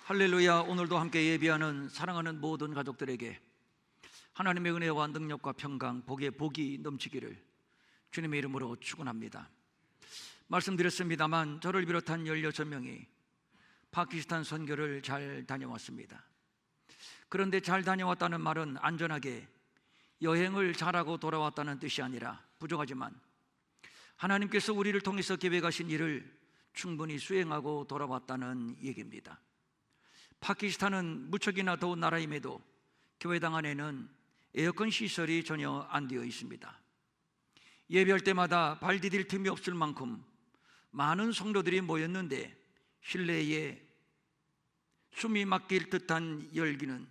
할렐루야. 오늘도 함께 예배하는 사랑하는 모든 가족들에게 하나님의 은혜와 능력과 평강, 복의 복이 넘치기를 주님의 이름으로 축원합니다. 말씀드렸습니다만 저를 비롯한 16명이 파키스탄 선교를 잘 다녀왔습니다. 그런데 잘 다녀왔다는 말은 안전하게 여행을 잘하고 돌아왔다는 뜻이 아니라 부족하지만 하나님께서 우리를 통해서 계획하신 일을 충분히 수행하고 돌아왔다는 얘기입니다. 파키스탄은 무척이나 더운 나라임에도 교회당 안에는 에어컨 시설이 전혀 안 되어 있습니다. 예배할 때마다 발 디딜 틈이 없을 만큼 많은 성도들이 모였는데 실내에 숨이 막힐 듯한 열기는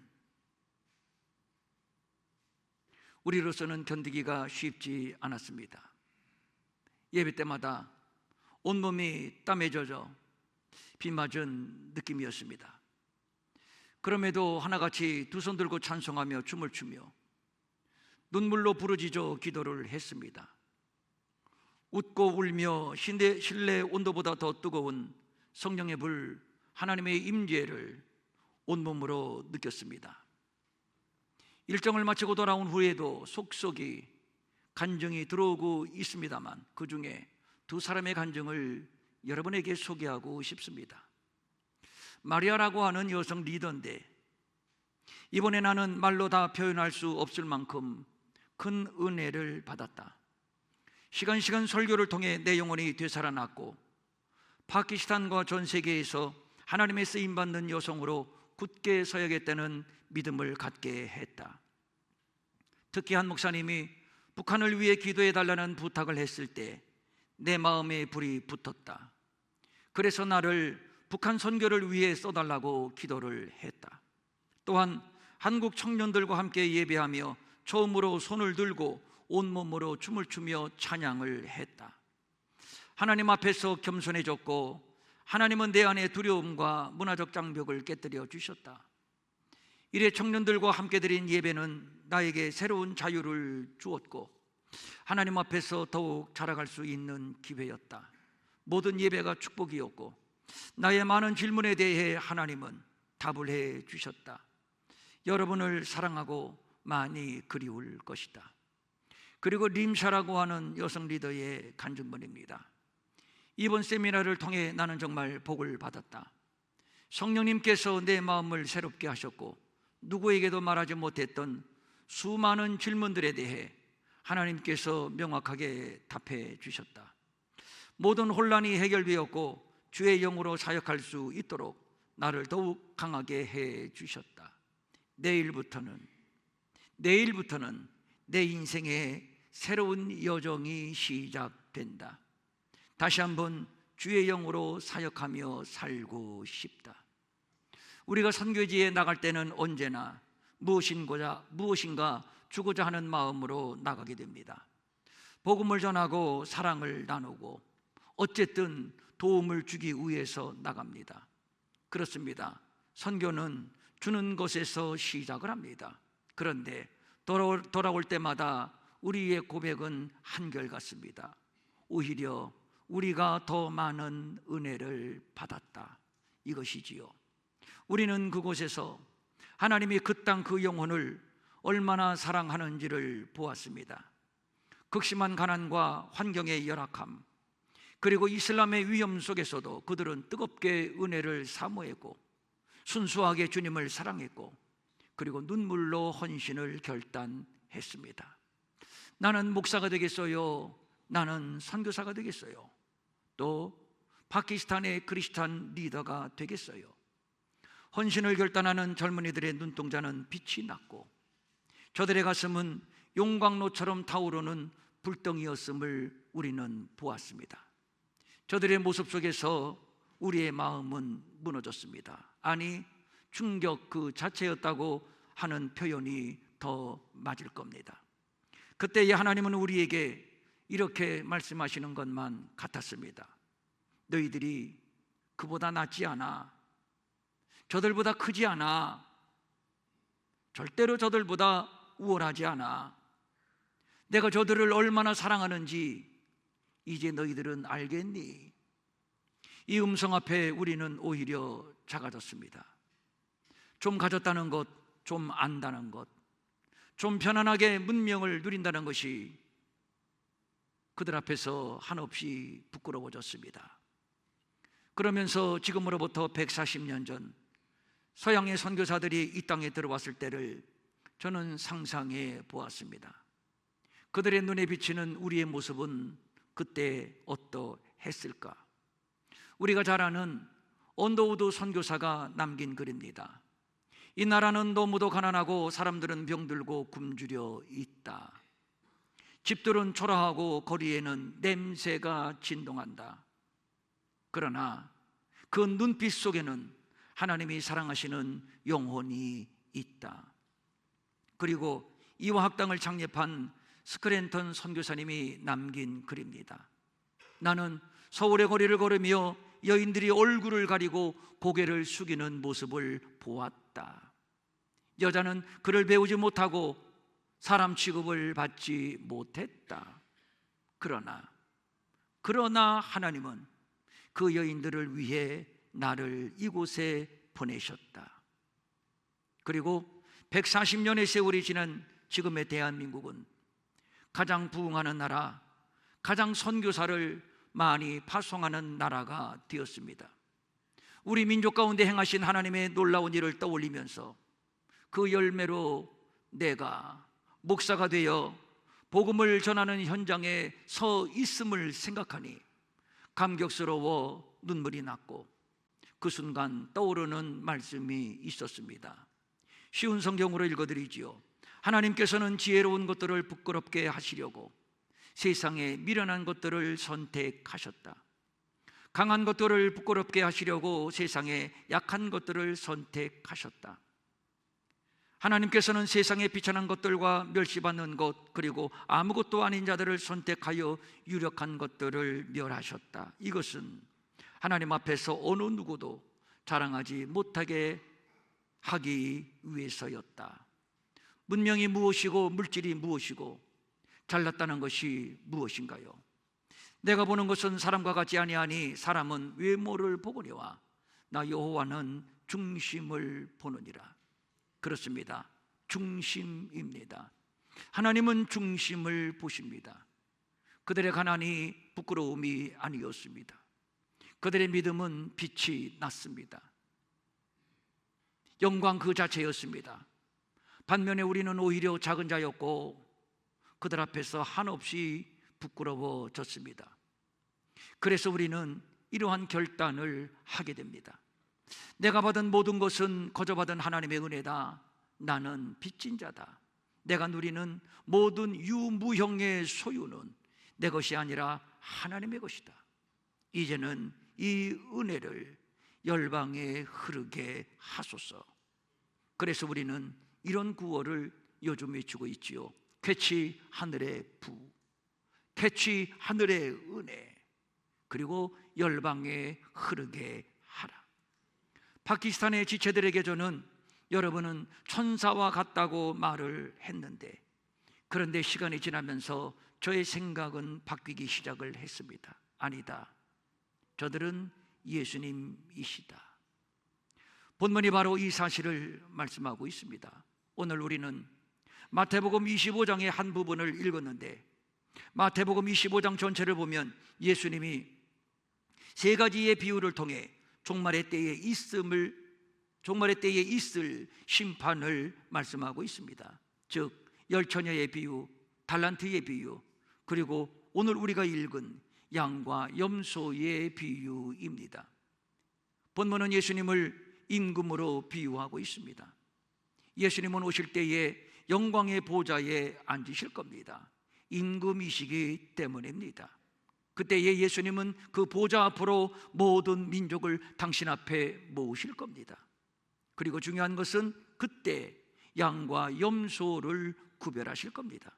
우리로서는 견디기가 쉽지 않았습니다. 예배 때마다 온몸이 땀에 젖어 비 맞은 느낌이었습니다. 그럼에도 하나같이 두 손 들고 찬송하며 춤을 추며 눈물로 부르짖어 기도를 했습니다. 웃고 울며 실내 온도보다 더 뜨거운 성령의 불, 하나님의 임재를 온몸으로 느꼈습니다. 일정을 마치고 돌아온 후에도 속속이 간증이 들어오고 있습니다만 그 중에 두 사람의 간증을 여러분에게 소개하고 싶습니다. 마리아라고 하는 여성 리더인데 이번에 나는 말로 다 표현할 수 없을 만큼 큰 은혜를 받았다. 시간 설교를 통해 내 영혼이 되살아났고 파키스탄과 전 세계에서 하나님의 쓰임받는 여성으로 굳게 서야겠다는 믿음을 갖게 했다. 특히 한 목사님이 북한을 위해 기도해 달라는 부탁을 했을 때 내 마음에 불이 붙었다. 그래서 나를 북한 선교를 위해 써달라고 기도를 했다. 또한 한국 청년들과 함께 예배하며 처음으로 손을 들고 온몸으로 춤을 추며 찬양을 했다. 하나님 앞에서 겸손해졌고 하나님은 내 안의 두려움과 문화적 장벽을 깨뜨려 주셨다. 이래 청년들과 함께 드린 예배는 나에게 새로운 자유를 주었고 하나님 앞에서 더욱 자라갈 수 있는 기회였다. 모든 예배가 축복이었고 나의 많은 질문에 대해 하나님은 답을 해 주셨다. 여러분을 사랑하고 많이 그리울 것이다. 그리고 림샤라고 하는 여성 리더의 간증문입니다. 이번 세미나를 통해 나는 정말 복을 받았다. 성령님께서 내 마음을 새롭게 하셨고 누구에게도 말하지 못했던 수많은 질문들에 대해 하나님께서 명확하게 답해 주셨다. 모든 혼란이 해결되었고 주의 영으로 사역할 수 있도록 나를 더욱 강하게 해 주셨다. 내일부터는 내 인생의 새로운 여정이 시작된다. 다시 한번 주의 영으로 사역하며 살고 싶다. 우리가 선교지에 나갈 때는 언제나 무엇인가 주고자 하는 마음으로 나가게 됩니다. 복음을 전하고 사랑을 나누고 어쨌든 도움을 주기 위해서 나갑니다. 그렇습니다. 선교는 주는 것에서 시작을 합니다. 그런데 돌아올 때마다 우리의 고백은 한결같습니다. 오히려 우리가 더 많은 은혜를 받았다, 이것이지요. 우리는 그곳에서 하나님이 그 땅 그 영혼을 얼마나 사랑하는지를 보았습니다. 극심한 가난과 환경의 열악함, 그리고 이슬람의 위험 속에서도 그들은 뜨겁게 은혜를 사모했고 순수하게 주님을 사랑했고 그리고 눈물로 헌신을 결단했습니다. 나는 목사가 되겠어요? 나는 선교사가 되겠어요? 또 파키스탄의 크리스찬 리더가 되겠어요? 헌신을 결단하는 젊은이들의 눈동자는 빛이 났고 저들의 가슴은 용광로처럼 타오르는 불덩이였음을 우리는 보았습니다. 저들의 모습 속에서 우리의 마음은 무너졌습니다. 아니, 충격 그 자체였다고 하는 표현이 더 맞을 겁니다. 그때에 하나님은 우리에게 이렇게 말씀하시는 것만 같았습니다. 너희들이 그보다 낫지 않아. 저들보다 크지 않아. 절대로 저들보다 우월하지 않아. 내가 저들을 얼마나 사랑하는지 이제 너희들은 알겠니? 이 음성 앞에 우리는 오히려 작아졌습니다. 좀 가졌다는 것, 좀 안다는 것, 좀 편안하게 문명을 누린다는 것이 그들 앞에서 한없이 부끄러워졌습니다. 그러면서 지금으로부터 140년 전 서양의 선교사들이 이 땅에 들어왔을 때를 저는 상상해 보았습니다. 그들의 눈에 비치는 우리의 모습은 그때 어떠했을까? 우리가 잘 아는 언더우드 선교사가 남긴 글입니다. 이 나라는 너무도 가난하고 사람들은 병들고 굶주려 있다. 집들은 초라하고 거리에는 냄새가 진동한다. 그러나 그 눈빛 속에는 하나님이 사랑하시는 영혼이 있다. 그리고 이화 학당을 창립한 스크랜턴 선교사님이 남긴 글입니다. 나는 서울의 거리를 걸으며 여인들이 얼굴을 가리고 고개를 숙이는 모습을 보았다. 여자는 글을 배우지 못하고 사람 취급을 받지 못했다. 그러나 하나님은 그 여인들을 위해 나를 이곳에 보내셨다. 그리고 140년의 세월이 지난 지금의 대한민국은 가장 부흥하는 나라, 가장 선교사를 많이 파송하는 나라가 되었습니다. 우리 민족 가운데 행하신 하나님의 놀라운 일을 떠올리면서 그 열매로 내가 목사가 되어 복음을 전하는 현장에 서 있음을 생각하니 감격스러워 눈물이 났고 그 순간 떠오르는 말씀이 있었습니다. 쉬운 성경으로 읽어드리지요. 하나님께서는 지혜로운 것들을 부끄럽게 하시려고 세상에 미련한 것들을 선택하셨다. 강한 것들을 부끄럽게 하시려고 세상에 약한 것들을 선택하셨다. 하나님께서는 세상에 비천한 것들과 멸시받는 것, 그리고 아무것도 아닌 자들을 선택하여 유력한 것들을 멸하셨다. 이것은 하나님 앞에서 어느 누구도 자랑하지 못하게 하기 위해서였다. 문명이 무엇이고 물질이 무엇이고 잘났다는 것이 무엇인가요? 내가 보는 것은 사람과 같지 아니하니 사람은 외모를 보거니와 나 여호와는 중심을 보느니라. 그렇습니다. 중심입니다. 하나님은 중심을 보십니다. 그들의 가난이 부끄러움이 아니었습니다. 그들의 믿음은 빛이 났습니다. 영광 그 자체였습니다. 반면에 우리는 오히려 작은 자였고 그들 앞에서 한없이 부끄러워졌습니다. 그래서 우리는 이러한 결단을 하게 됩니다. 내가 받은 모든 것은 거저 받은 하나님의 은혜다. 나는 빚진 자다. 내가 누리는 모든 유무형의 소유는 내 것이 아니라 하나님의 것이다. 이제는 이 은혜를 열방에 흐르게 하소서. 그래서 우리는 이런 구호를 요즘 외치고 있지요. 캐치 하늘의 부, 캐치 하늘의 은혜, 그리고 열방에 흐르게 하라. 파키스탄의 지체들에게 저는 여러분은 천사와 같다고 말을 했는데, 그런데 시간이 지나면서 저의 생각은 바뀌기 시작을 했습니다. 아니다, 저들은 예수님이시다. 본문이 바로 이 사실을 말씀하고 있습니다. 오늘 우리는 마태복음 25장의 한 부분을 읽었는데, 마태복음 25장 전체를 보면 예수님이 세 가지의 비유를 통해 종말의 때에 있을 심판을 말씀하고 있습니다. 즉 열처녀의 비유, 달란트의 비유, 그리고 오늘 우리가 읽은 양과 염소의 비유입니다. 본문은 예수님을 임금으로 비유하고 있습니다. 예수님은 오실 때에 영광의 보좌에 앉으실 겁니다. 임금이시기 때문입니다. 그때에 예수님은 그 보좌 앞으로 모든 민족을 당신 앞에 모으실 겁니다. 그리고 중요한 것은 그때 양과 염소를 구별하실 겁니다.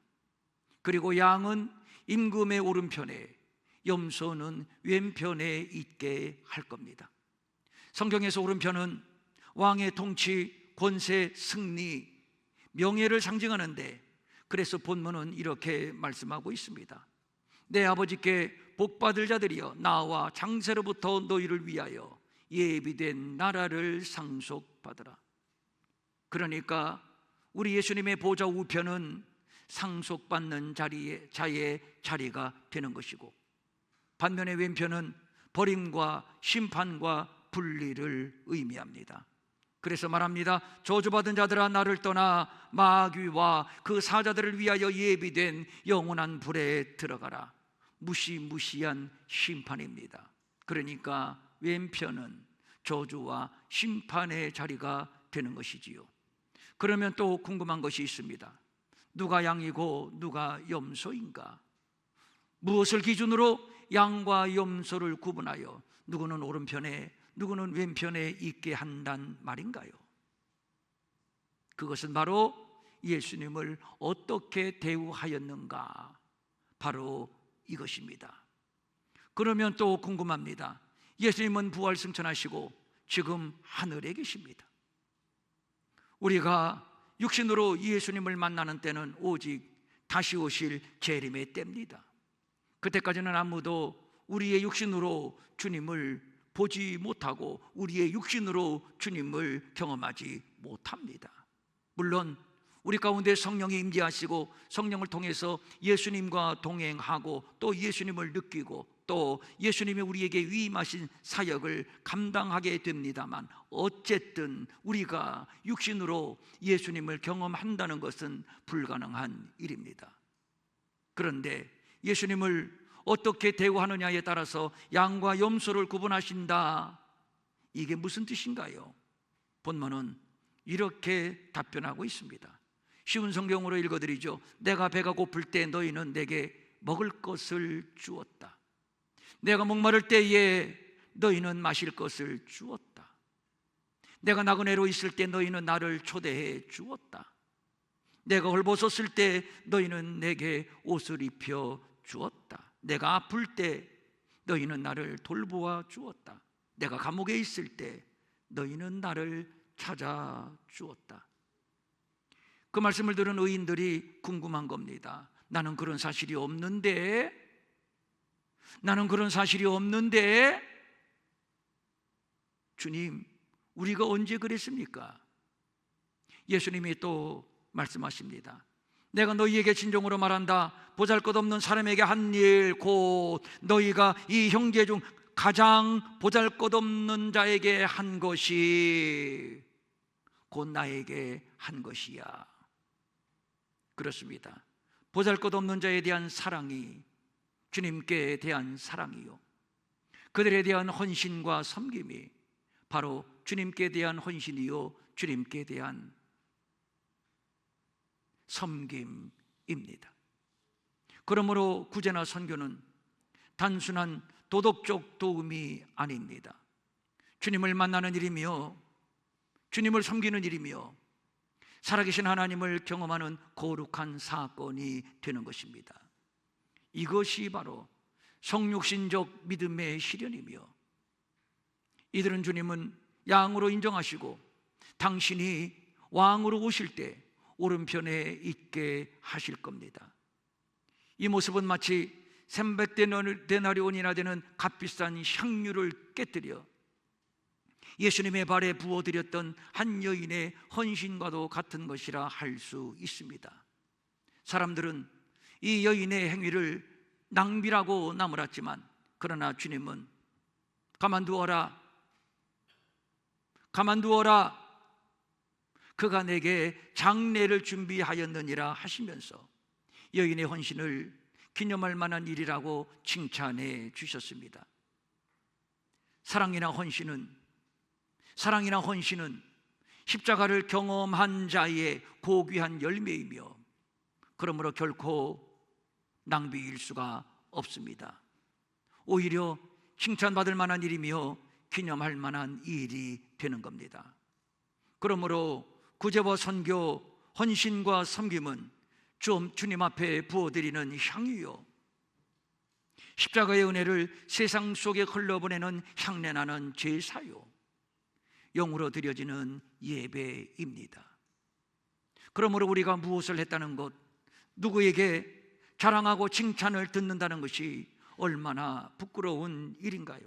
그리고 양은 임금의 오른편에, 염소는 왼편에 있게 할 겁니다. 성경에서 오른편은 왕의 통치, 권세, 승리, 명예를 상징하는데, 그래서 본문은 이렇게 말씀하고 있습니다. 내 아버지께 복받을 자들이여, 나와 장세로부터 너희를 위하여 예비된 나라를 상속받으라. 그러니까 우리 예수님의 보좌 우편은 상속받는 자의 자리가 되는 것이고, 반면에 왼편은 버림과 심판과 분리를 의미합니다. 그래서 말합니다. 저주받은 자들아, 나를 떠나 마귀와 그 사자들을 위하여 예비된 영원한 불에 들어가라. 무시무시한 심판입니다. 그러니까 왼편은 저주와 심판의 자리가 되는 것이지요. 그러면 또 궁금한 것이 있습니다. 누가 양이고 누가 염소인가? 무엇을 기준으로 양과 염소를 구분하여 누구는 오른편에 누구는 왼편에 있게 한단 말인가요? 그것은 바로 예수님을 어떻게 대우하였는가, 바로 이것입니다. 그러면 또 궁금합니다. 예수님은 부활 승천하시고 지금 하늘에 계십니다. 우리가 육신으로 예수님을 만나는 때는 오직 다시 오실 재림의 때입니다. 그때까지는 아무도 우리의 육신으로 주님을 보지 못하고 우리의 육신으로 주님을 경험하지 못합니다. 물론 우리 가운데 성령이 임재하시고 성령을 통해서 예수님과 동행하고 또 예수님을 느끼고 또 예수님이 우리에게 위임하신 사역을 감당하게 됩니다만, 어쨌든 우리가 육신으로 예수님을 경험한다는 것은 불가능한 일입니다. 그런데 예수님을 어떻게 대우하느냐에 따라서 양과 염소를 구분하신다, 이게 무슨 뜻인가요? 본문은 이렇게 답변하고 있습니다. 쉬운 성경으로 읽어드리죠. 내가 배가 고플 때 너희는 내게 먹을 것을 주었다. 내가 목마를 때에 너희는 마실 것을 주었다. 내가 나그네로 있을 때 너희는 나를 초대해 주었다. 내가 헐벗었을 때 너희는 내게 옷을 입혀 주었다. 내가 아플 때 너희는 나를 돌보아 주었다. 내가 감옥에 있을 때 너희는 나를 찾아 주었다. 그 말씀을 들은 의인들이 궁금한 겁니다. 나는 그런 사실이 없는데, 주님, 우리가 언제 그랬습니까? 예수님이 또 말씀하십니다. 내가 너희에게 진정으로 말한다. 보잘것없는 사람에게 한 일, 곧 너희가 이 형제 중 가장 보잘것없는 자에게 한 것이 곧 나에게 한 것이야. 그렇습니다. 보잘것없는 자에 대한 사랑이 주님께 대한 사랑이요, 그들에 대한 헌신과 섬김이 바로 주님께 대한 헌신이요 주님께 대한 섬김입니다. 그러므로 구제나 선교는 단순한 도덕적 도움이 아닙니다. 주님을 만나는 일이며 주님을 섬기는 일이며 살아계신 하나님을 경험하는 거룩한 사건이 되는 것입니다. 이것이 바로 성육신적 믿음의 실현이며, 이들은 주님은 양으로 인정하시고 당신이 왕으로 오실 때 오른편에 있게 하실 겁니다. 이 모습은 마치 300데나리온이나 되는 값비싼 향유를 깨뜨려 예수님의 발에 부어드렸던 한 여인의 헌신과도 같은 것이라 할 수 있습니다. 사람들은 이 여인의 행위를 낭비라고 나무랐지만, 그러나 주님은 가만두어라, 그가 내게 장례를 준비하였느니라 하시면서 여인의 헌신을 기념할 만한 일이라고 칭찬해 주셨습니다. 사랑이나 헌신은 십자가를 경험한 자의 고귀한 열매이며, 그러므로 결코 낭비일 수가 없습니다. 오히려 칭찬받을 만한 일이며 기념할 만한 일이 되는 겁니다. 그러므로 구제와 선교, 헌신과 섬김은 주님 앞에 부어드리는 향이요, 십자가의 은혜를 세상 속에 흘러보내는 향내나는 제사요, 영으로 드려지는 예배입니다. 그러므로 우리가 무엇을 했다는 것, 누구에게 자랑하고 칭찬을 듣는다는 것이 얼마나 부끄러운 일인가요?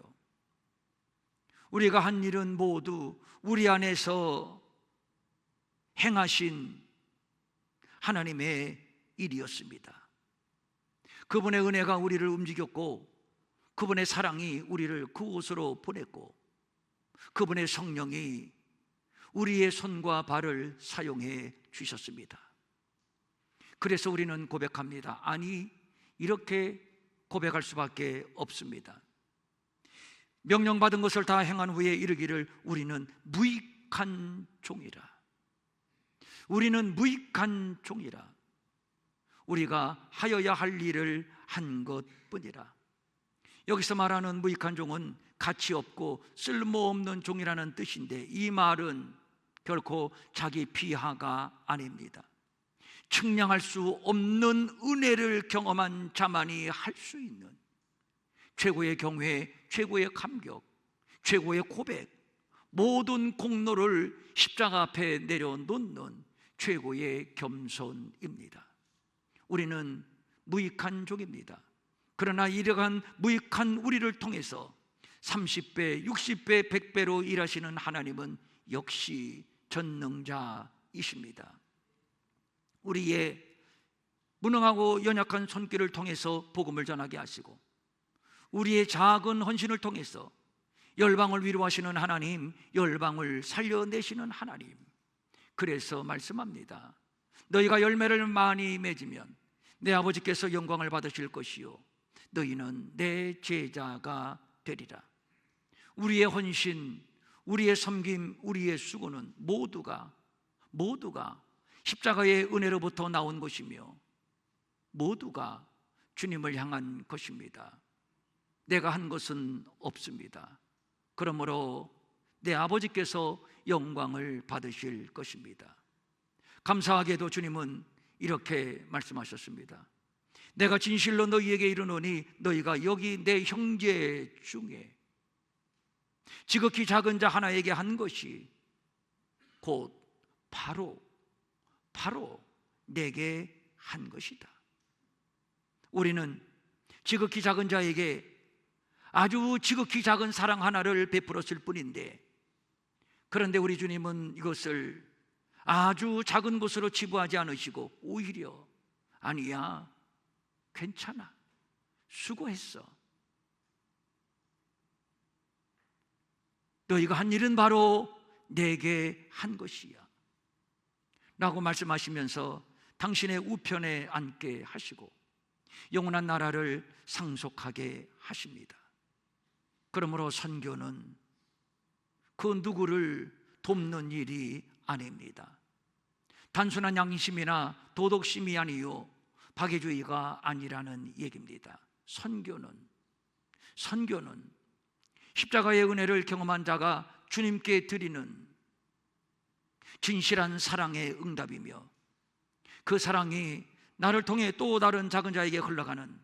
우리가 한 일은 모두 우리 안에서 행하신 하나님의 일이었습니다. 그분의 은혜가 우리를 움직였고, 그분의 사랑이 우리를 그곳으로 보냈고, 그분의 성령이 우리의 손과 발을 사용해 주셨습니다. 그래서 우리는 고백합니다. 아니, 이렇게 고백할 수밖에 없습니다. 명령받은 것을 다 행한 후에 이르기를 우리는 무익한 종이라. 우리는 무익한 종이라. 우리가 하여야 할 일을 한 것뿐이라. 여기서 말하는 무익한 종은 가치 없고 쓸모없는 종이라는 뜻인데, 이 말은 결코 자기 비하가 아닙니다. 측량할 수 없는 은혜를 경험한 자만이 할 수 있는 최고의 경외, 최고의 감격, 최고의 고백, 모든 공로를 십자가 앞에 내려놓는 최고의 겸손입니다. 우리는 무익한 종입니다. 그러나 이러한 무익한 우리를 통해서 30배, 60배, 100배로 일하시는 하나님은 역시 전능자이십니다. 우리의 무능하고 연약한 손길을 통해서 복음을 전하게 하시고, 우리의 작은 헌신을 통해서 열방을 위로하시는 하나님, 열방을 살려내시는 하나님. 그래서 말씀합니다. 너희가 열매를 많이 맺으면 내 아버지께서 영광을 받으실 것이요 너희는 내 제자가 되리라. 우리의 헌신, 우리의 섬김, 우리의 수고는 모두가 십자가의 은혜로부터 나온 것이며 모두가 주님을 향한 것입니다. 내가 한 것은 없습니다. 그러므로 내 아버지께서 영광을 받으실 것입니다. 감사하게도 주님은 이렇게 말씀하셨습니다. 내가 진실로 너희에게 이르노니 너희가 여기 내 형제 중에 지극히 작은 자 하나에게 한 것이 곧 바로 내게 한 것이다. 우리는 지극히 작은 자에게 아주 지극히 작은 사랑 하나를 베풀었을 뿐인데, 그런데 우리 주님은 이것을 아주 작은 것으로 치부하지 않으시고 오히려 아니야, 괜찮아, 수고했어, 너희가 한 일은 바로 내게 한 것이야 라고 말씀하시면서 당신의 우편에 앉게 하시고 영원한 나라를 상속하게 하십니다. 그러므로 선교는 그 누구를 돕는 일이 아닙니다. 단순한 양심이나 도덕심이 아니요 박애주의가 아니라는 얘기입니다. 선교는 십자가의 은혜를 경험한 자가 주님께 드리는 진실한 사랑의 응답이며, 그 사랑이 나를 통해 또 다른 작은 자에게 흘러가는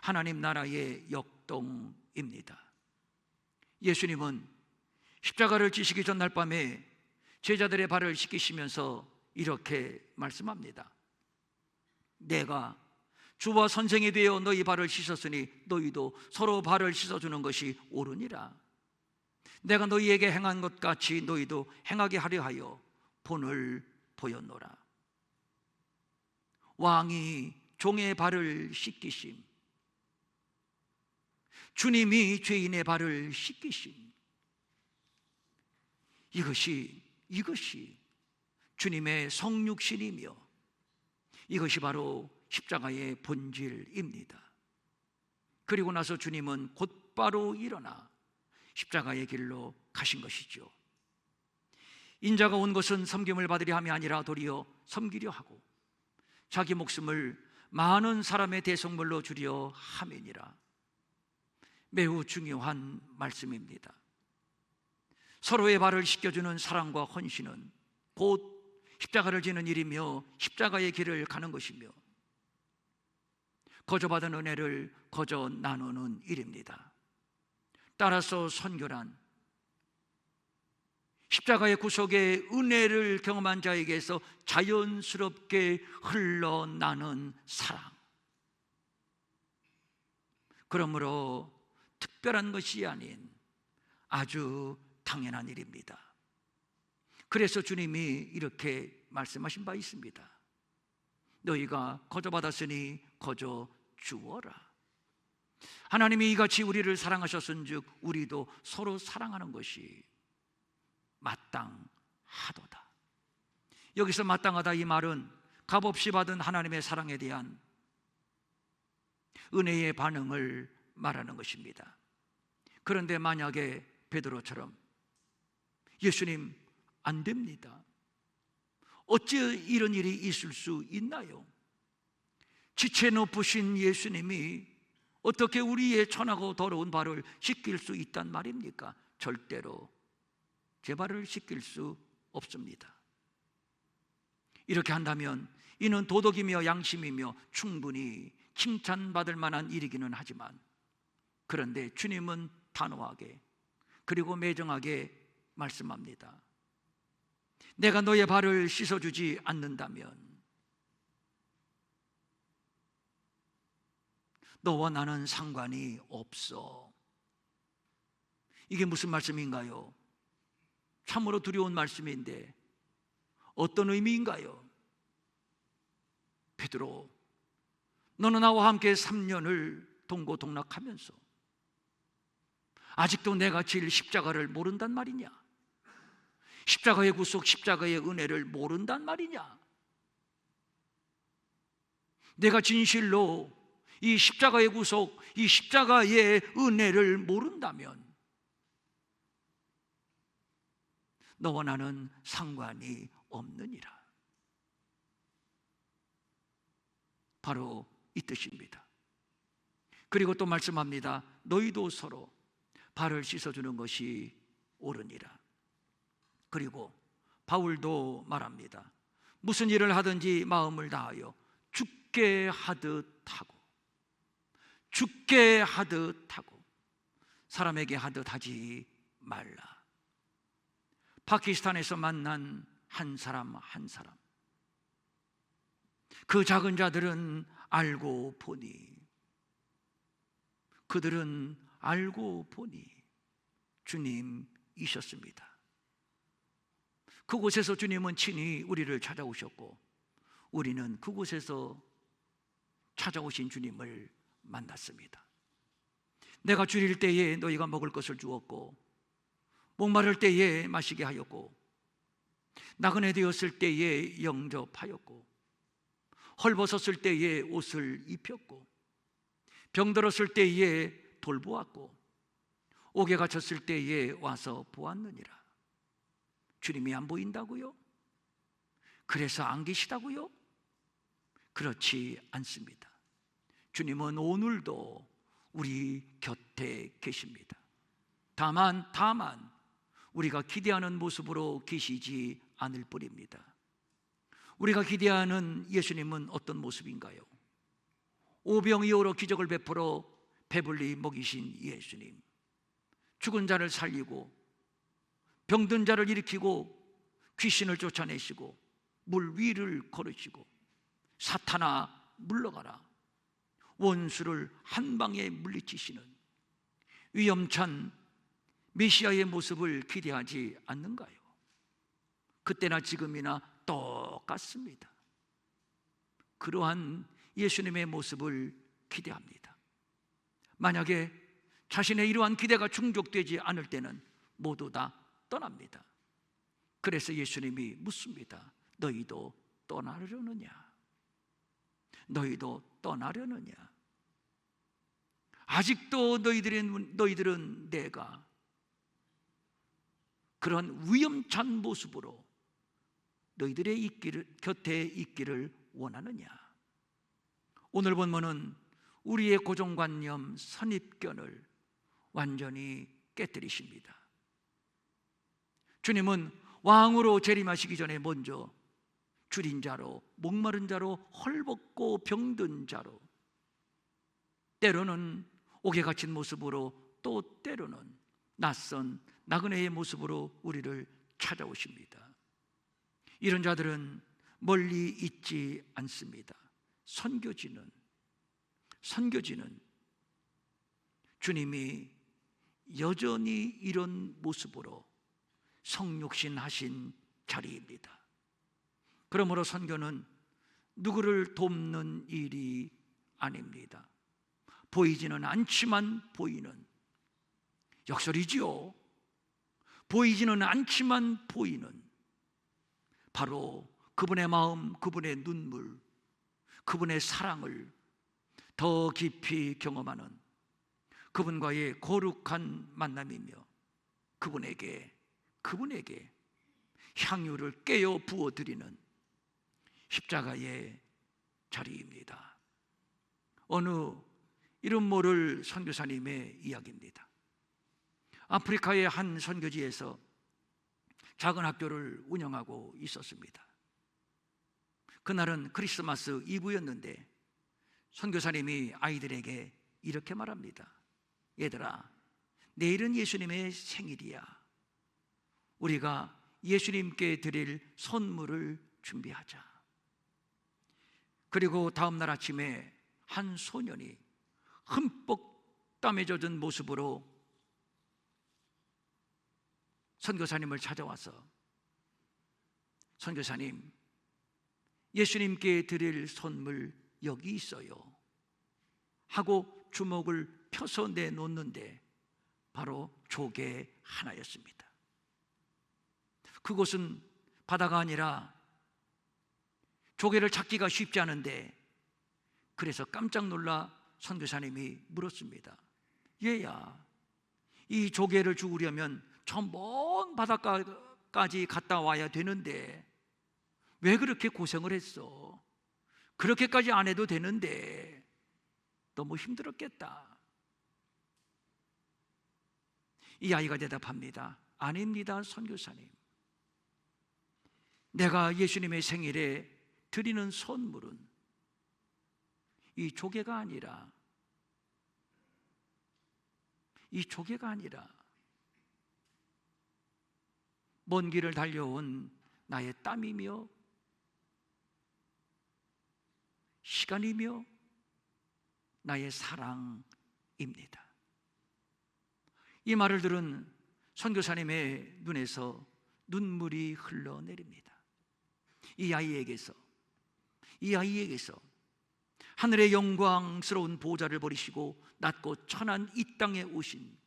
하나님 나라의 역동입니다. 예수님은 십자가를 지시기 전날 밤에 제자들의 발을 씻기시면서 이렇게 말씀합니다. 내가 주와 선생이 되어 너희 발을 씻었으니 너희도 서로 발을 씻어주는 것이 옳으니라. 내가 너희에게 행한 것 같이 너희도 행하게 하려 하여 본을 보였노라. 왕이 종의 발을 씻기심, 주님이 죄인의 발을 씻기심, 이것이 주님의 성육신이며 이것이 바로 십자가의 본질입니다. 그리고 나서 주님은 곧바로 일어나 십자가의 길로 가신 것이죠. 인자가 온 것은 섬김을 받으려 함이 아니라 도리어 섬기려 하고 자기 목숨을 많은 사람의 대속물로 주려 함이니라. 매우 중요한 말씀입니다. 서로의 발을 씻겨주는 사랑과 헌신은 곧 십자가를 지는 일이며 십자가의 길을 가는 것이며 거저받은 은혜를 거저 나누는 일입니다. 따라서 선교란 십자가의 구속의 은혜를 경험한 자에게서 자연스럽게 흘러나는 사랑, 그러므로 특별한 것이 아닌 아주 당연한 일입니다. 그래서 주님이 이렇게 말씀하신 바 있습니다. 너희가 거저 받았으니 거저 주어라. 하나님이 이같이 우리를 사랑하셨은즉 우리도 서로 사랑하는 것이 마땅하도다. 여기서 마땅하다 이 말은 값없이 받은 하나님의 사랑에 대한 은혜의 반응을 말하는 것입니다. 그런데 만약에 베드로처럼 예수님 안 됩니다, 어찌 이런 일이 있을 수 있나요? 지체 높으신 예수님이 어떻게 우리의 천하고 더러운 발을 씻길 수 있단 말입니까? 절대로 제 발을 씻길 수 없습니다. 이렇게 한다면 이는 도덕이며 양심이며 충분히 칭찬받을 만한 일이기는 하지만, 그런데 주님은 단호하게 그리고 매정하게 말씀합니다. 내가 너의 발을 씻어주지 않는다면 너와 나는 상관이 없어. 이게 무슨 말씀인가요? 참으로 두려운 말씀인데 어떤 의미인가요? 베드로, 너는 나와 함께 3년을 동고동락하면서 아직도 내가 질 십자가를 모른단 말이냐? 십자가의 구속, 십자가의 은혜를 모른단 말이냐? 내가 진실로 이 십자가의 구속, 이 십자가의 은혜를 모른다면 너와 나는 상관이 없느니라. 바로 이 뜻입니다. 그리고 또 말씀합니다. 너희도 서로 발을 씻어주는 것이 옳으니라. 그리고 바울도 말합니다. 무슨 일을 하든지 마음을 다하여 죽게 하듯 하고, 죽게 하듯 하고, 사람에게 하듯 하지 말라. 파키스탄에서 만난 한 사람 한 사람, 그 작은 자들은 알고 보니, 그들은 알고 보니 주님이셨습니다. 그곳에서 주님은 친히 우리를 찾아오셨고, 우리는 그곳에서 찾아오신 주님을 만났습니다. 내가 줄일 때에 너희가 먹을 것을 주었고, 목마를 때에 마시게 하였고, 나그네 되었을 때에 영접하였고, 헐벗었을 때에 옷을 입혔고, 병들었을 때에 돌보았고, 옥에 갇혔을 때에 와서 보았느니라. 주님이 안 보인다고요? 그래서 안 계시다고요? 그렇지 않습니다. 주님은 오늘도 우리 곁에 계십니다. 다만 우리가 기대하는 모습으로 계시지 않을 뿐입니다. 우리가 기대하는 예수님은 어떤 모습인가요? 오병이어로 기적을 베풀어 배불리 먹이신 예수님, 죽은 자를 살리고 병든 자를 일으키고 귀신을 쫓아내시고 물 위를 걸으시고 사탄아 물러가라, 원수를 한 방에 물리치시는 위엄찬 메시아의 모습을 기대하지 않는가요? 그때나 지금이나 똑같습니다. 그러한 예수님의 모습을 기대합니다. 만약에 자신의 이러한 기대가 충족되지 않을 때는 모두 다 떠납니다. 그래서 예수님이 묻습니다. 너희도 떠나려느냐? 너희도 떠나려느냐? 아직도 너희들은 내가 그런 위험찬 모습으로 너희들의 곁에 있기를 원하느냐? 오늘 본문은 우리의 고정관념, 선입견을 완전히 깨뜨리십니다. 주님은 왕으로 재림하시기 전에 먼저 줄인 자로, 목마른 자로, 헐벗고 병든 자로, 때로는 옥에 갇힌 모습으로, 또 때로는 낯선 나그네의 모습으로 우리를 찾아오십니다. 이런 자들은 멀리 있지 않습니다. 선교지는 주님이 여전히 이런 모습으로 성육신 하신 자리입니다. 그러므로 선교는 누구를 돕는 일이 아닙니다. 보이지는 않지만 보이는, 역설이지요. 보이지는 않지만 보이는, 바로 그분의 마음, 그분의 눈물, 그분의 사랑을 더 깊이 경험하는 그분과의 거룩한 만남이며 그분에게 향유를 깨어 부어드리는 십자가의 자리입니다. 어느 이름 모를 선교사님의 이야기입니다. 아프리카의 한 선교지에서 작은 학교를 운영하고 있었습니다. 그날은 크리스마스 이브였는데 선교사님이 아이들에게 이렇게 말합니다. 얘들아, 내일은 예수님의 생일이야. 우리가 예수님께 드릴 선물을 준비하자. 그리고 다음 날 아침에 한 소년이 흠뻑 땀에 젖은 모습으로 선교사님을 찾아와서, 선교사님, 예수님께 드릴 선물 여기 있어요 하고 주먹을 펴서 내놓는데 바로 조개 하나였습니다. 그곳은 바다가 아니라 조개를 찾기가 쉽지 않은데, 그래서 깜짝 놀라 선교사님이 물었습니다. 얘야, 이 조개를 죽으려면 저 먼 바닷가까지 갔다 와야 되는데 왜 그렇게 고생을 했어? 그렇게까지 안 해도 되는데 너무 힘들었겠다. 이 아이가 대답합니다. 아닙니다, 선교사님. 내가 예수님의 생일에 드리는 선물은 이 조개가 아니라 먼 길을 달려온 나의 땀이며 시간이며 나의 사랑입니다. 이 말을 들은 선교사님의 눈에서 눈물이 흘러내립니다. 이 아이에게서 하늘의 영광스러운 보좌를 버리시고 낮고 천한 이 땅에 오신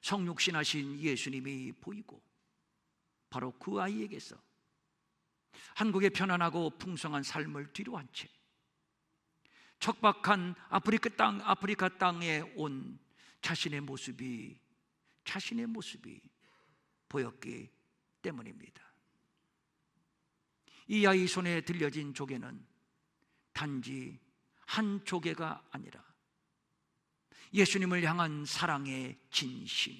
성육신하신 예수님이 보이고, 바로 그 아이에게서 한국의 편안하고 풍성한 삶을 뒤로한 채 척박한 아프리카 땅에 온 자신의 모습이 보였기 때문입니다. 이 아이 손에 들려진 조개는 단지 한 조개가 아니라 예수님을 향한 사랑의 진심,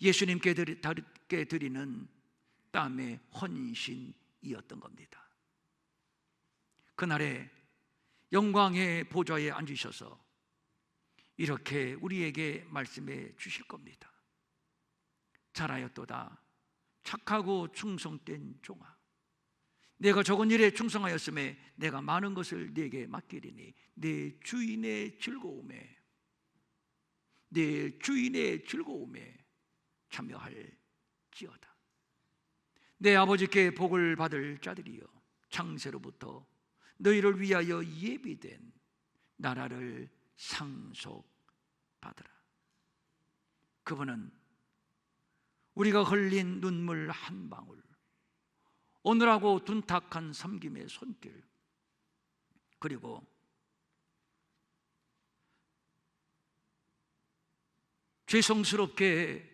예수님께 드리는 땀의 헌신이었던 겁니다. 그날에 영광의 보좌에 앉으셔서 이렇게 우리에게 말씀해 주실 겁니다. 잘하였도다 착하고 충성된 종아, 내가 적은 일에 충성하였음에 내가 많은 것을 네게 맡기리니 내 주인의 즐거움에 참여할지어다. 내 아버지께 복을 받을 자들이여, 창세로부터 너희를 위하여 예비된 나라를 상속받으라. 그분은 우리가 흘린 눈물 한 방울, 오늘하고 둔탁한 섬김의 손길, 그리고 죄성스럽게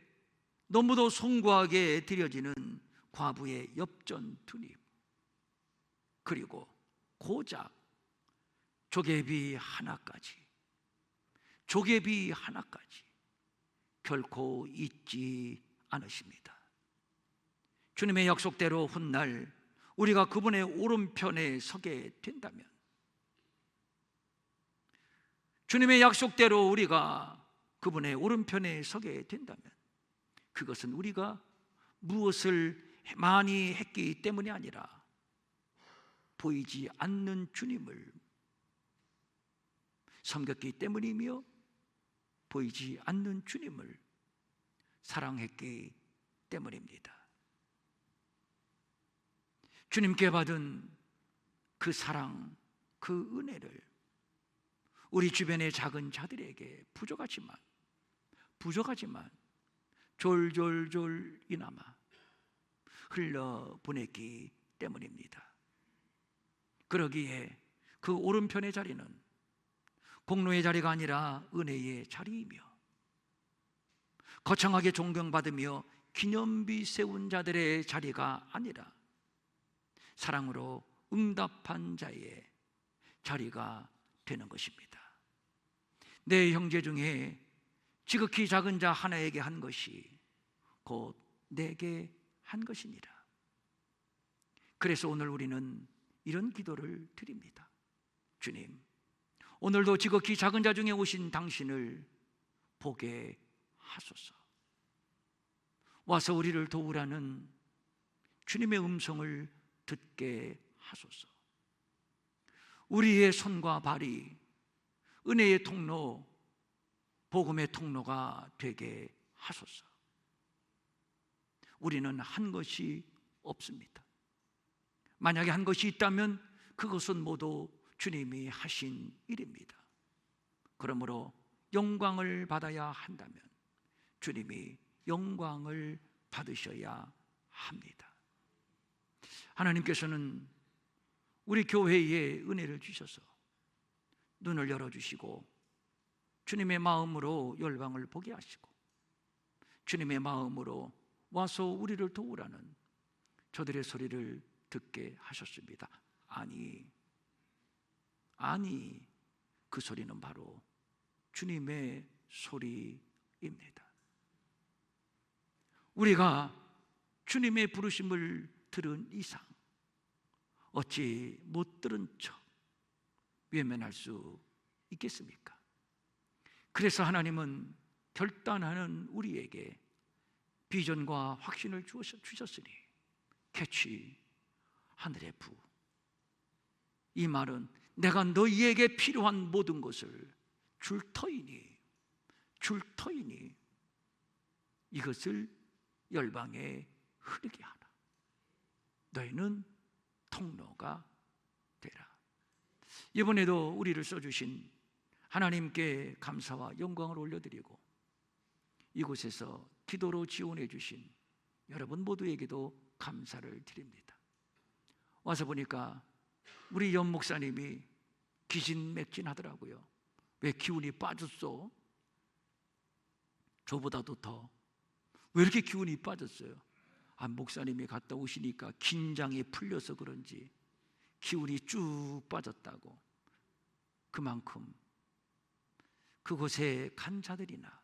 너무도 송구하게 드려지는 과부의 엽전 두 입, 그리고 고작 조개비 하나까지 결코 잊지 않으십니다. 주님의 약속대로 훗날 우리가 그분의 오른편에 서게 된다면, 주님의 약속대로 우리가 그분의 오른편에 서게 된다면, 그것은 우리가 무엇을 많이 했기 때문이 아니라 보이지 않는 주님을 섬겼기 때문이며 보이지 않는 주님을 사랑했기 때문입니다. 주님께 받은 그 사랑, 그 은혜를 우리 주변의 작은 자들에게 부족하지만 졸졸졸 이나마 흘려보냈기 때문입니다. 그러기에 그 오른편의 자리는 공로의 자리가 아니라 은혜의 자리이며, 거창하게 존경받으며 기념비 세운 자들의 자리가 아니라 사랑으로 응답한 자의 자리가 되는 것입니다. 내 형제 중에 지극히 작은 자 하나에게 한 것이 곧 내게 한 것이니라. 그래서 오늘 우리는 이런 기도를 드립니다. 주님, 오늘도 지극히 작은 자 중에 오신 당신을 보게 하소서. 와서 우리를 도우라는 주님의 음성을 듣게 하소서. 우리의 손과 발이 은혜의 통로, 복음의 통로가 되게 하소서. 우리는 한 것이 없습니다. 만약에 한 것이 있다면 그것은 모두 주님이 하신 일입니다. 그러므로 영광을 받아야 한다면 주님이 영광을 받으셔야 합니다. 하나님께서는 우리 교회에 은혜를 주셔서 눈을 열어주시고 주님의 마음으로 열방을 보게 하시고 주님의 마음으로 와서 우리를 도우라는 저들의 소리를 듣게 하셨습니다. 아니, 그 소리는 바로 주님의 소리입니다. 우리가 주님의 부르심을 들은 이상 어찌 못 들은 척 외면할 수 있겠습니까? 그래서 하나님은 결단하는 우리에게 비전과 확신을 주셨으니 캐치 하늘의 부. 이 말은 내가 너희에게 필요한 모든 것을 줄 터이니 이것을 열방에 흐르게 하라. 너희는 통로가 되라. 이번에도 우리를 써주신 하나님께 감사와 영광을 올려드리고 이곳에서 기도로 지원해 주신 여러분 모두에게도 감사를 드립니다. 와서 보니까 우리 연 목사님이 기진맥진하더라고요. 왜 기운이 빠졌어? 저보다도 더. 왜 이렇게 기운이 빠졌어요? 목사님이 갔다 오시니까 긴장이 풀려서 그런지 기운이 쭉 빠졌다고. 그만큼 그곳에 간 자들이나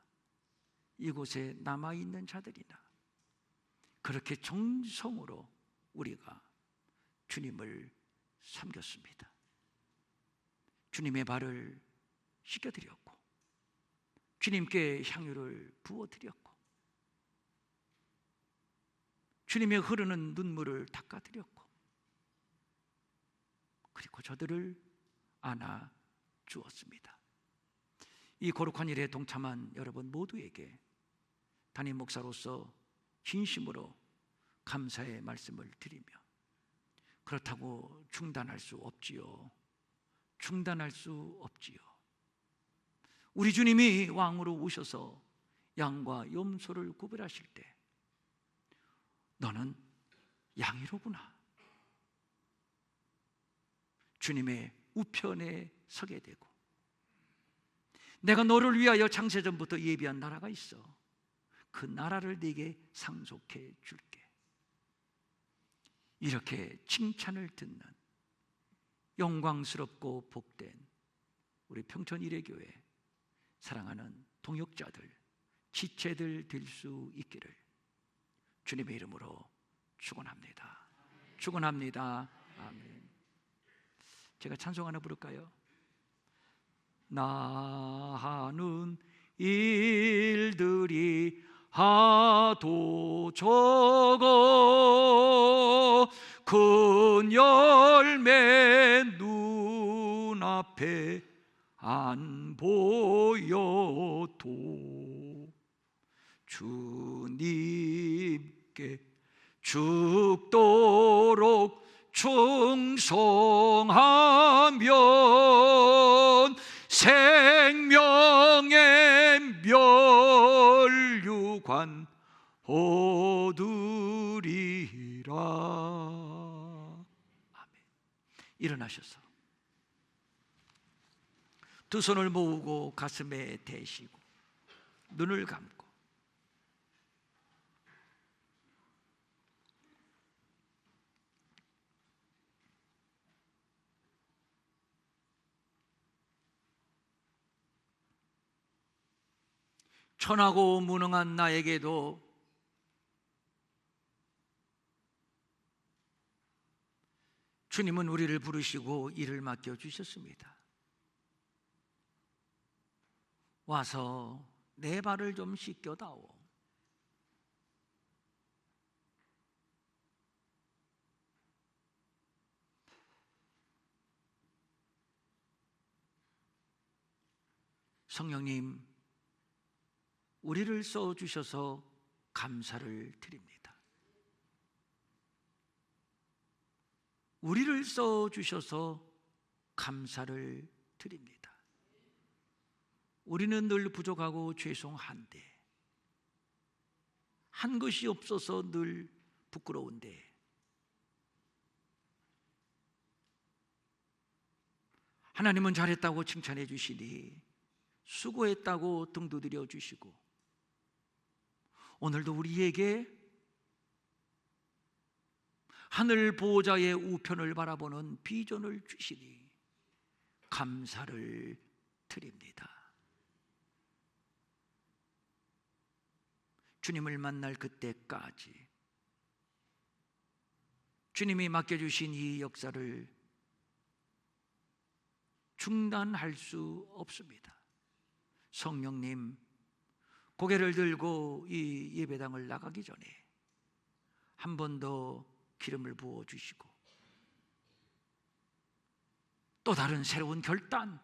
이곳에 남아있는 자들이나 그렇게 정성으로 우리가 주님을 섬겼습니다. 주님의 발을 씻겨드렸고 주님께 향유를 부어드렸고 주님의 흐르는 눈물을 닦아드렸고 그리고 저들을 안아 주었습니다. 이 거룩한 일에 동참한 여러분 모두에게 담임 목사로서 진심으로 감사의 말씀을 드리며 그렇다고 중단할 수 없지요. 우리 주님이 왕으로 오셔서 양과 염소를 구별하실 때 너는 양이로구나. 주님의 우편에 서게 되고 내가 너를 위하여 창세전부터 예비한 나라가 있어. 그 나라를 네게 상속해 줄게. 이렇게 칭찬을 듣는 영광스럽고 복된 우리 평촌 일회교회 사랑하는 동역자들, 지체들 될 수 있기를 주님의 이름으로 축원합니다. 아멘. 제가 찬송 하나 부를까요? 나하는 일들이 하도 적어 큰 열매 눈앞에 안 보여도 주님 주께 죽도록 충성하면 생명의 면류관 얻으리라. 아멘. 일어나셔서 두 손을 모으고 가슴에 대시고 눈을 감고 천하고 무능한 나에게도 주님은 우리를 부르시고 일을 맡겨주셨습니다. 와서 내 발을 좀 씻겨다오. 성령님, 우리를 써주셔서 감사를 드립니다. 우리를 써주셔서 감사를 드립니다. 우리는 늘 부족하고 죄송한데, 한 것이 없어서 늘 부끄러운데, 하나님은 잘했다고 칭찬해 주시니 수고했다고 등 두드려 주시고, 오늘도 우리에게 하늘 보호자의 우편을 바라보는 비전을 주시니 감사를 드립니다. 주님을 만날 그때까지 주님이 맡겨주신 이 역사를 중단할 수 없습니다. 성령님, 고개를 들고 이 예배당을 나가기 전에 한 번 더 기름을 부어주시고 또 다른 새로운 결단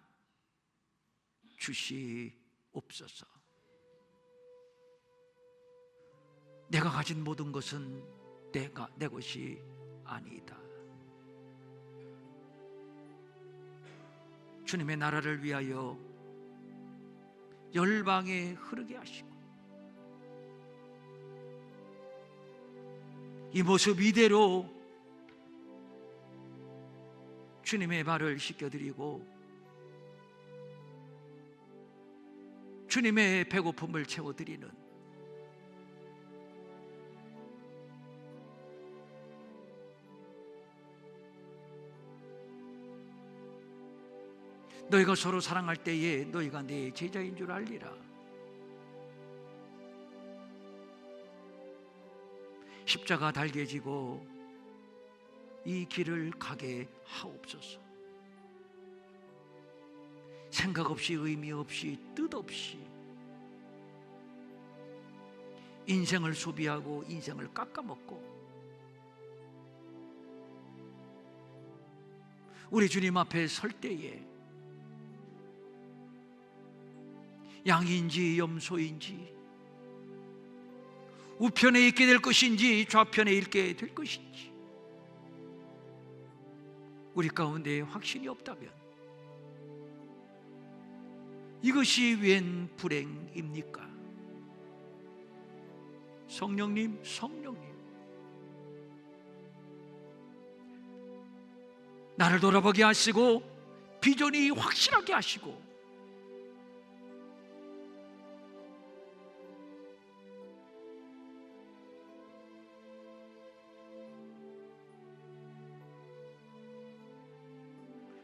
주시옵소서. 내가 가진 모든 것은 내 것이 아니다. 주님의 나라를 위하여 열방에 흐르게 하시고 이 모습 이대로 주님의 발을 씻겨드리고 주님의 배고픔을 채워드리는 너희가 서로 사랑할 때에 너희가 내 제자인 줄 알리라. 십자가 달게 지고 이 길을 가게 하옵소서. 생각 없이 의미 없이 뜻 없이 인생을 소비하고 인생을 깎아먹고 우리 주님 앞에 설 때에 양인지 염소인지 우편에 있게 될 것인지 좌편에 있게 될 것인지 우리 가운데 확신이 없다면 이것이 웬 불행입니까? 성령님, 나를 돌아보게 하시고 비전이 확실하게 하시고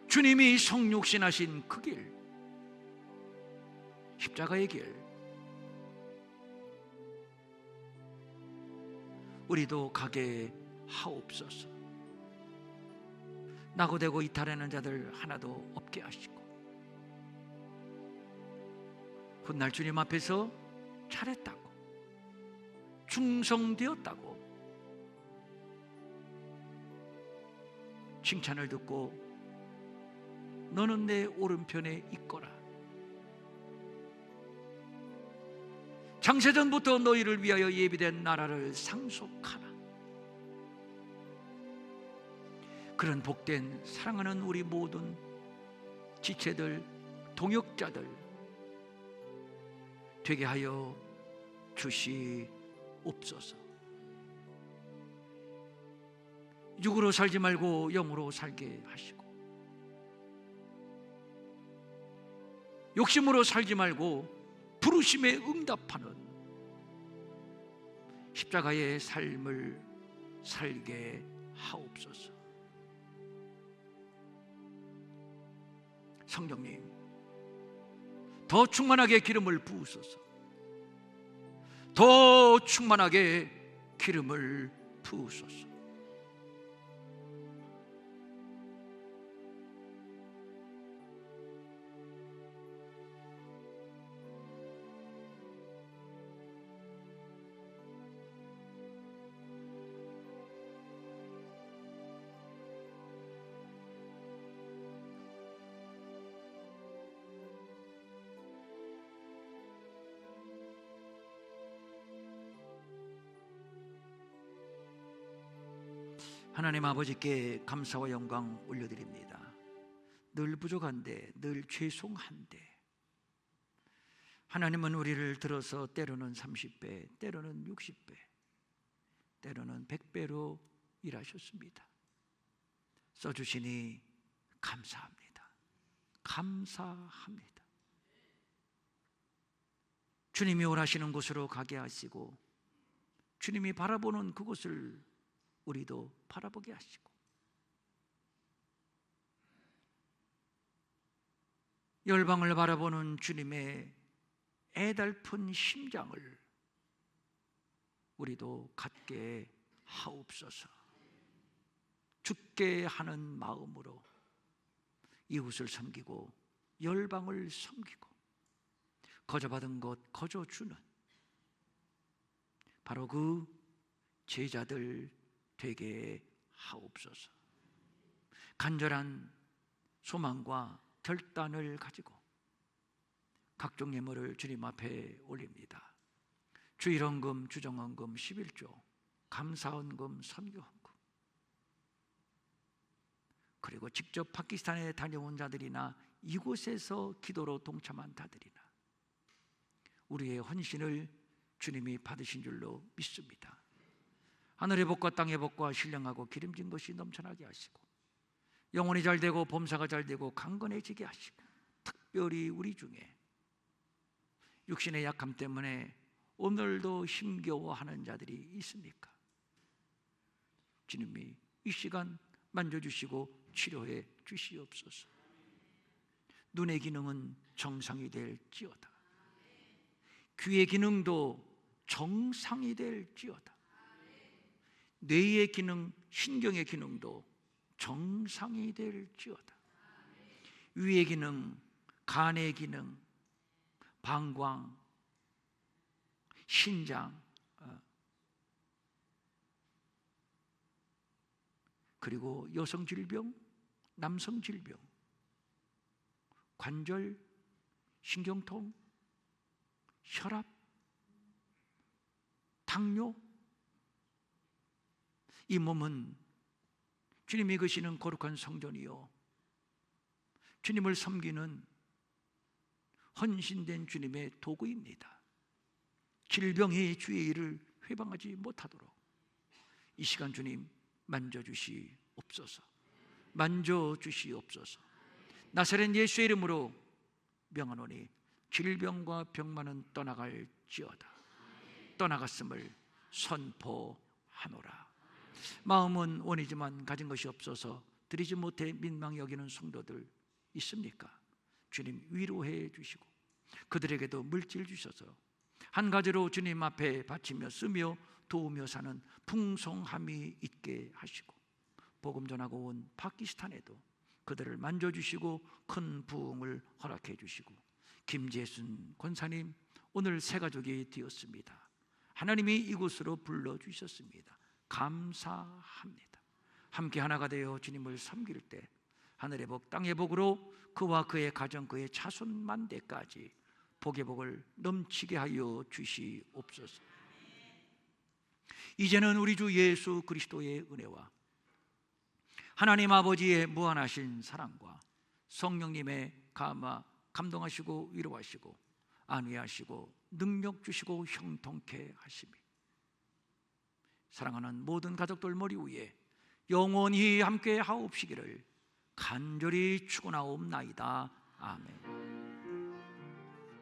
주님이 성육신하신 그 길, 십자가의 길, 우리도 가게 하옵소서. 낙오되고 이탈하는 자들 하나도 없게 하시고 훗날 주님 앞에서 잘했다고 충성되었다고 칭찬을 듣고 너는 내 오른편에 있거라, 창세전부터 너희를 위하여 예비된 나라를 상속하라. 그런 복된 사랑하는 우리 모든 지체들, 동역자들 되게 하여 주시옵소서. 육으로 살지 말고 영으로 살게 하시고, 욕심으로 살지 말고 부르심에 응답하는 십자가의 삶을 살게 하옵소서. 성령님, 더 충만하게 기름을 부으소서. 더 충만하게 기름을 부으소서. 하나님 아버지께 감사와 영광 올려드립니다. 늘 부족한데, 늘 죄송한데 하나님은 우리를 들어서 때로는 30배, 때로는 60배, 때로는 100배로 일하셨습니다. 써주시니 감사합니다. 감사합니다. 주님이 원하시는 곳으로 가게 하시고, 주님이 바라보는 그곳을 우리도 바라보게 하시고, 열방을 바라보는 주님의 애달픈 심장을 우리도 갖게 하옵소서. 죽게 하는 마음으로 이웃을 섬기고 열방을 섬기고 거저받은 것 거저주는 바로 그 제자들 되게 하옵소서. 간절한 소망과 결단을 가지고 각종 예물을 주님 앞에 올립니다. 주일헌금, 주정헌금, 11조, 감사헌금, 선교헌금, 그리고 직접 파키스탄에 다녀온 자들이나 이곳에서 기도로 동참한 자들이나 우리의 헌신을 주님이 받으신 줄로 믿습니다. 하늘의 복과 땅의 복과 신령하고 기름진 것이 넘쳐나게 하시고, 영혼이 잘되고 범사가 잘되고 강건해지게 하시고, 특별히 우리 중에 육신의 약함 때문에 오늘도 힘겨워하는 자들이 있습니까? 주님이 이 시간 만져주시고 치료해 주시옵소서. 눈의 기능은 정상이 될지어다. 귀의 기능도 정상이 될지어다. 뇌의 기능, 신경의 기능도 정상이 될지어다. 위의 기능, 간의 기능, 방광, 신장, 그리고 여성 질병, 남성 질병, 관절, 신경통, 혈압, 당뇨, 이 몸은 주님이 거시는 거룩한 성전이요, 주님을 섬기는 헌신된 주님의 도구입니다. 질병의 주의 일을 회방하지 못하도록 이 시간 주님 만져주시옵소서. 만져주시옵소서. 나사렛 예수의 이름으로 명하노니 질병과 병만은 떠나갈지어다. 떠나갔음을 선포하노라. 마음은 원이지만 가진 것이 없어서 드리지 못해 민망히 여기는 성도들 있습니까? 주님 위로해 주시고 그들에게도 물질 주셔서 한 가지로 주님 앞에 바치며 쓰며 도우며 사는 풍성함이 있게 하시고, 복음 전하고 온 파키스탄에도 그들을 만져주시고 큰 부흥을 허락해 주시고, 김재순 권사님 오늘 새 가족이 되었습니다. 하나님이 이곳으로 불러주셨습니다. 감사합니다. 함께 하나가 되어 주님을 섬길 때 하늘의 복 땅의 복으로 그와 그의 가정 그의 자손 만대까지 복의 복을 넘치게 하여 주시옵소서. 이제는 우리 주 예수 그리스도의 은혜와 하나님 아버지의 무한하신 사랑과 성령님의 감동하시고 위로하시고 안위하시고 능력 주시고 형통케 하시며 사랑하는 모든 가족들 머리 위에 영원히 함께 하옵시기를 간절히 축원하옵나이다. 아멘.